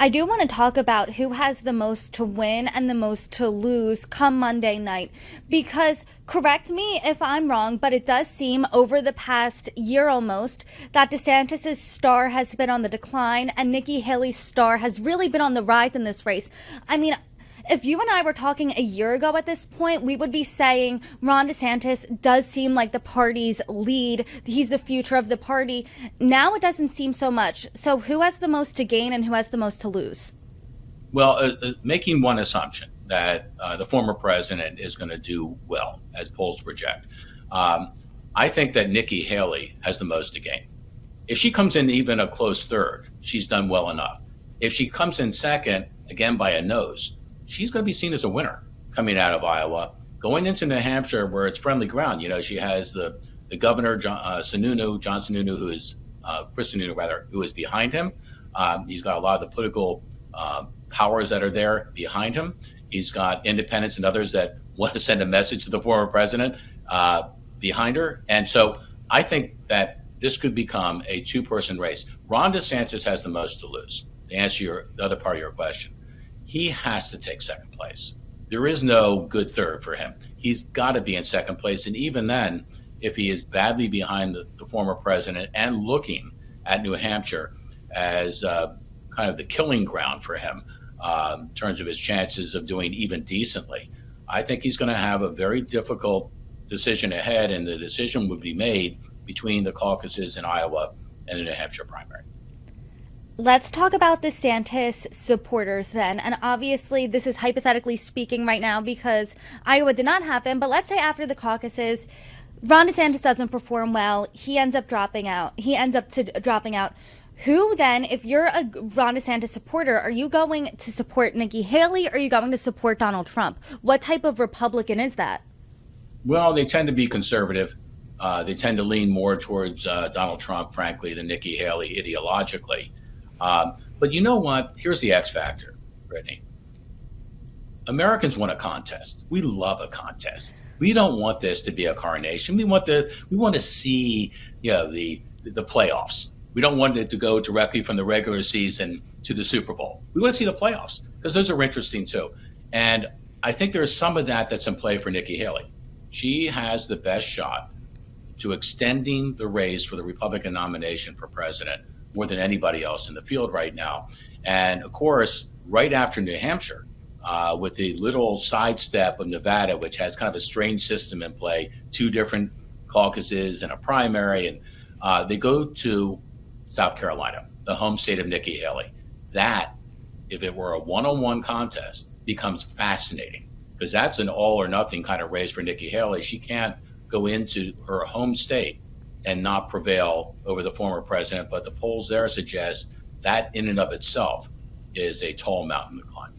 I do want to talk about who has the most to win and the most to lose come Monday night. Because, correct me if I'm wrong, but it does seem over the past year almost that DeSantis' star has been on the decline and Nikki Haley's star has really been on the rise in this race. I mean, if you and I were talking a year ago at this point, we would be saying Ron DeSantis does seem like the party's lead. He's the future of the party. Now it doesn't seem so much. So who has the most to gain and who has the most to lose? Well, making one assumption that the former president is going to do well, as polls project, I think that Nikki Haley has the most to gain. If she comes in even a close third, she's done well enough. If she comes in second, again by a nose, she's going to be seen as a winner coming out of Iowa. Going into New Hampshire, where it's friendly ground, she has the governor, John Sununu, who is Chris Sununu, rather, who is behind him. He's got a lot of the political powers that are there behind him. He's got independents and others that want to send a message to the former president behind her. And so I think that this could become a two-person race. Ron DeSantis has the most to lose. To answer the other part of your question, he has to take second place. There is no good third for him. He's got to be in second place. And even then, if he is badly behind the former president and looking at New Hampshire as kind of the killing ground for him in terms of his chances of doing even decently, I think he's going to have a very difficult decision ahead, and the decision would be made between the caucuses in Iowa and the New Hampshire primary. Let's talk about DeSantis supporters then. And obviously, this is hypothetically speaking right now because Iowa did not happen. But let's say after the caucuses, Ron DeSantis doesn't perform well. He ends up dropping out. Who then, if you're a Ron DeSantis supporter, are you going to support Nikki Haley or are you going to support Donald Trump? What type of Republican is that? Well, they tend to be conservative. They tend to lean more towards Donald Trump, frankly, than Nikki Haley ideologically. But you know what? Here's the X factor, Brittany. Americans want a contest. We love a contest. We don't want this to be a coronation. We want to see, the playoffs. We don't want it to go directly from the regular season to the Super Bowl. We want to see the playoffs because those are interesting too. And I think there's some of that that's in play for Nikki Haley. She has the best shot to extending the race for the Republican nomination for president more than anybody else in the field right now. And of course, right after New Hampshire, with the little sidestep of Nevada, which has kind of a strange system in play, two different caucuses and a primary, and they go to South Carolina, the home state of Nikki Haley. That, if it were a one-on-one contest, becomes fascinating because that's an all or nothing kind of race for Nikki Haley. She can't go into her home state and not prevail over the former president. But the polls there suggest that in and of itself is a tall mountain to climb.